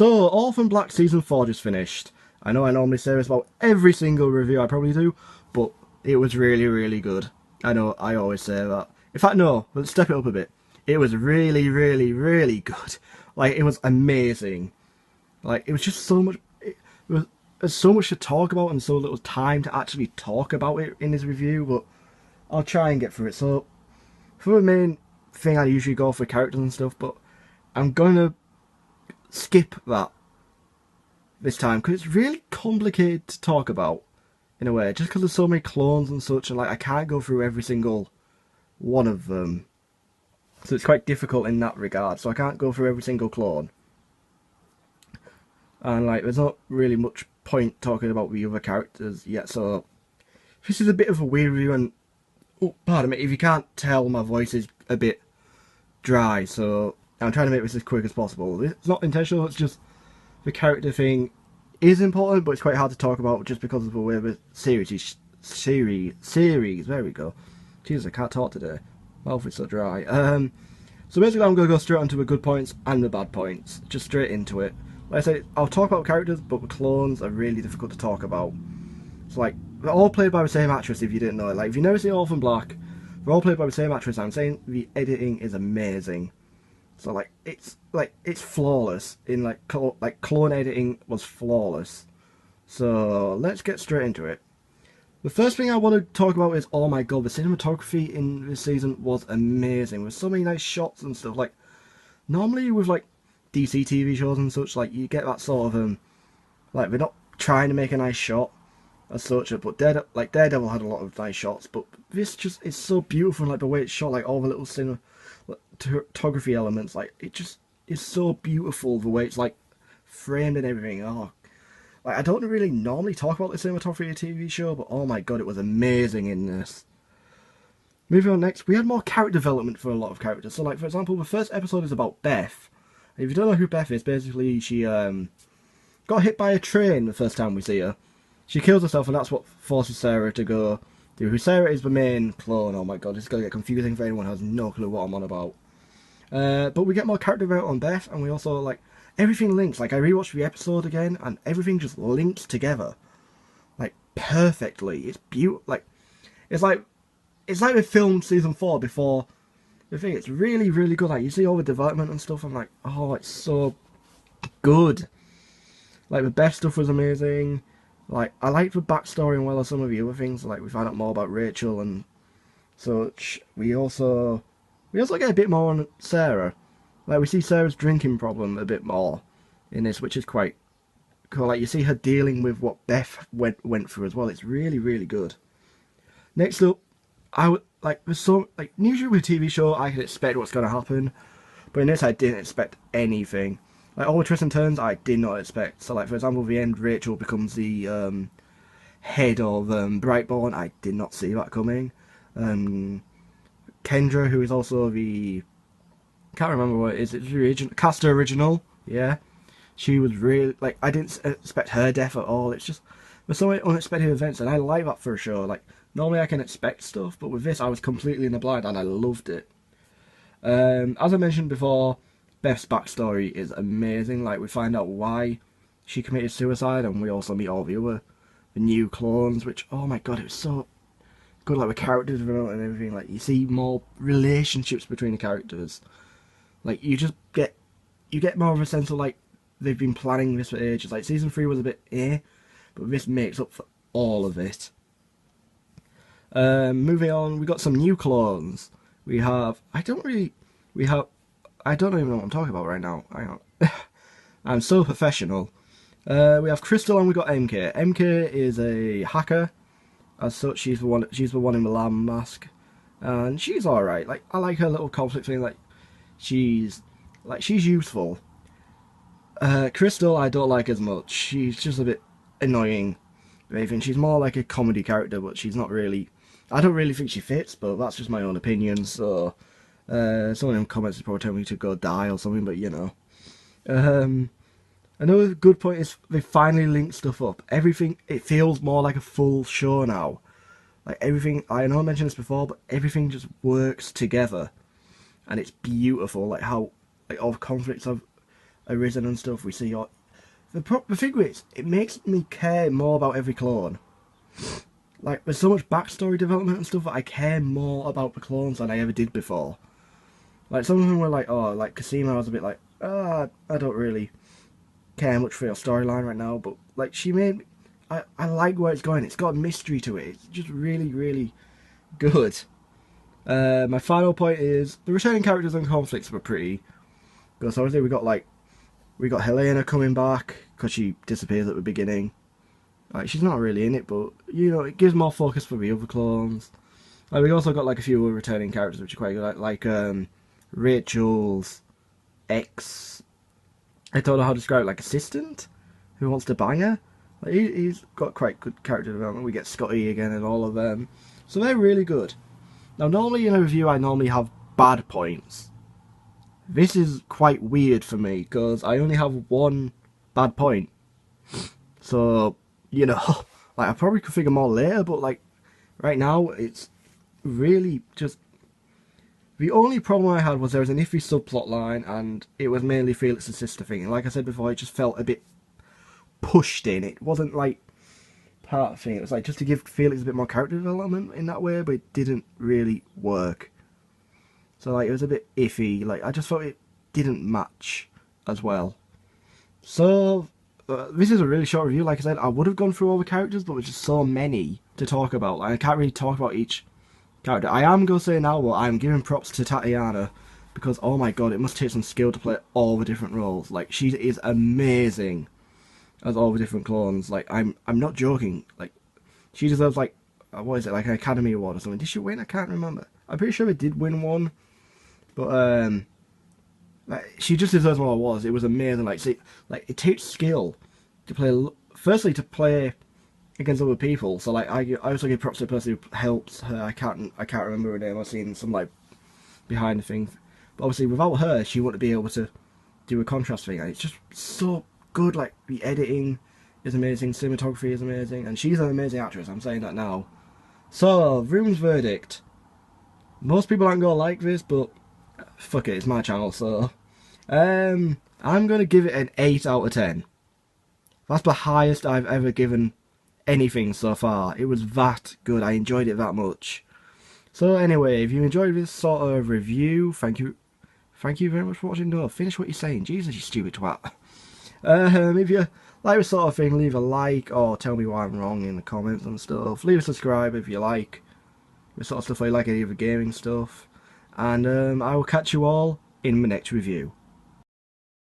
So, Orphan Black Season 4 just finished. I know I normally say this about every single review I probably do, but it was really, really good. I know I always say that. In fact, no, let's step it up a bit. It was really, really, really good. Like, it was amazing. Like, it was just so much... There's so much to talk about and so little time to actually talk about it in this review, but I'll try and get through it. So, for the main thing, I usually go for characters and stuff, but I'm gonna skip that this time because it's really complicated to talk about in a way, just because there's so many clones and such, and like I can't go through every single one of them, so it's quite difficult in that regard. So I can't go through every single clone, and like there's not really much point talking about the other characters yet. So this is a bit of a weird review, and oh, pardon me if you can't tell, my voice is a bit dry, so I'm trying to make this as quick as possible. It's not intentional, it's just the character thing is important, but it's quite hard to talk about just because of the way the series, there we go. Jesus, I can't talk today. My mouth is so dry. So basically I'm going to go straight onto the good points and the bad points, just straight into it. Like I said, I'll talk about characters, but the clones are really difficult to talk about. It's like, they're all played by the same actress if you didn't know it. Like, if you've never seen Orphan Black, they're all played by the same actress. I'm saying the editing is amazing. So it's flawless. In like clone editing was flawless. So let's get straight into it. The first thing I want to talk about is, oh my god, the cinematography in this season was amazing. With so many nice shots and stuff. Like normally with like DC TV shows and such, like you get that sort of like they're not trying to make a nice shot as such, but Daredevil had a lot of nice shots, but this just is so beautiful, like the way it's shot, like all the little cinematography elements, like it just is so beautiful the way it's like framed and everything. Oh, like I don't really normally talk about the cinematography of a TV show, but oh my god, it was amazing in this. Moving on next, we had more character development for a lot of characters. So like for example, the first episode is about Beth. And if you don't know who Beth is, basically she got hit by a train the first time we see her. She kills herself, and that's what forces Sarah to go do. Who Sarah is the main clone. Oh my god, it's going to get confusing for anyone who has no clue what I'm on about. But we get more character development on Beth, and we also, like, everything links. Like, I rewatched the episode again, and everything just links together. Like, perfectly. It's beautiful. Like, it's like we filmed season 4 before the thing. It's really, really good. Like, you see all the development and stuff, I'm like, oh, it's so good. Like, the Beth stuff was amazing. Like, I liked the backstory and well as some of the other things. Like, we find out more about Rachel and such. We also get a bit more on Sarah. Like, we see Sarah's drinking problem a bit more in this, which is quite cool. Like, you see her dealing with what Beth went through as well. It's really, really good. Next up, there's so, like, usually with a TV show, I can expect what's going to happen. But in this, I didn't expect anything. Like, all the twists and turns, I did not expect. So, like, for example, the end, Rachel becomes the head of Brightborn. I did not see that coming. Kendra, who is also the... can't remember what it is. It's the original, Caster original. Yeah. She was really... like, I didn't expect her death at all. It's just... there's so many unexpected events, and I like that for a show. Like, normally I can expect stuff, but with this, I was completely in the blind, and I loved it. As I mentioned before, Beth's backstory is amazing. Like, we find out why she committed suicide, and we also meet all the new clones, which, oh my god, it was so good. Like, with character development and everything, like, you see more relationships between the characters. Like, you get more of a sense of, like, they've been planning this for ages. Like, season 3 was a bit but this makes up for all of it. Moving on, we got some new clones. We have, I don't even know what I'm talking about right now. Hang on. I'm so professional. We have Crystal and we got MK. MK is a hacker. As such, she's the one in the lamb mask. And she's alright. Like, I like her little conflict thing. Like, she's useful. Crystal, I don't like as much. She's just a bit annoying. She's more like a comedy character, but she's not really... I don't really think she fits, but that's just my own opinion, so... someone in the comments is probably telling me to go die or something, but you know. Another good point is they finally linked stuff up. Everything, it feels more like a full show now. Like, everything, I know I mentioned this before, but everything just works together. And it's beautiful, like how, like, all the conflicts arisen and stuff. We see all... The thing is, it makes me care more about every clone. Like, there's so much backstory development and stuff that I care more about the clones than I ever did before. Like, some of them were like, oh, like Cosima, I was a bit like, I don't really care much for your storyline right now, but like, she made me, I like where it's going. It's got a mystery to it. It's just really, really good. My final point is the returning characters and conflicts were pretty good. So obviously we got Helena coming back because she disappears at the beginning. Like, she's not really in it, but you know, it gives more focus for the other clones. Like, we also got like a few other returning characters which are quite good, like Rachel's ex, I don't know how to describe it, like assistant who wants to bang her. Like, he's got quite good character development. We get Scotty again and all of them, so they're really good. Now, normally in a review I normally have bad points. This is quite weird for me because I only have one bad point. So, you know, like, I probably could figure more later, but like right now it's really just... The only problem I had was there was an iffy subplot line, and it was mainly Felix's sister thing. And like I said before, it just felt a bit pushed in. It wasn't like part of the thing. It was like just to give Felix a bit more character development in that way, but it didn't really work. So like, it was a bit iffy. Like, I just thought it didn't match as well. So this is a really short review. Like I said, I would have gone through all the characters, but there's just so many to talk about. Like, I can't really talk about each character. I am going to say now, well, I'm giving props to Tatiana, because oh my god, it must take some skill to play all the different roles. Like, she is amazing as all the different clones. Like, I'm not joking. Like, she deserves, like, what is it, like an Academy Award or something. Did she win? I can't remember. I'm pretty sure it did win one, but like, she just deserves more awards. It was amazing. Like, see, like, it takes skill to play. Firstly, to play against other people. So like, I also give props to the person who helps her. I can't remember her name. I've seen some like behind the thing, but obviously without her, she wouldn't be able to do a contrast thing. And it's just so good. Like, the editing is amazing, cinematography is amazing, and she's an amazing actress. I'm saying that now. So, Vroom's verdict. Most people aren't gonna like this, but fuck it, it's my channel, so I'm gonna give it an 8 out of 10. That's the highest I've ever given anything so far. It was that good. I enjoyed it that much. So anyway, if you enjoyed this sort of review, thank you very much for watching. No, finish what you're saying. Jesus, you stupid twat. If you like this sort of thing, leave a like, or tell me why I'm wrong in the comments and stuff. Leave a subscribe if you like this sort of stuff, or you like any of the gaming stuff. And I will catch you all in my next review.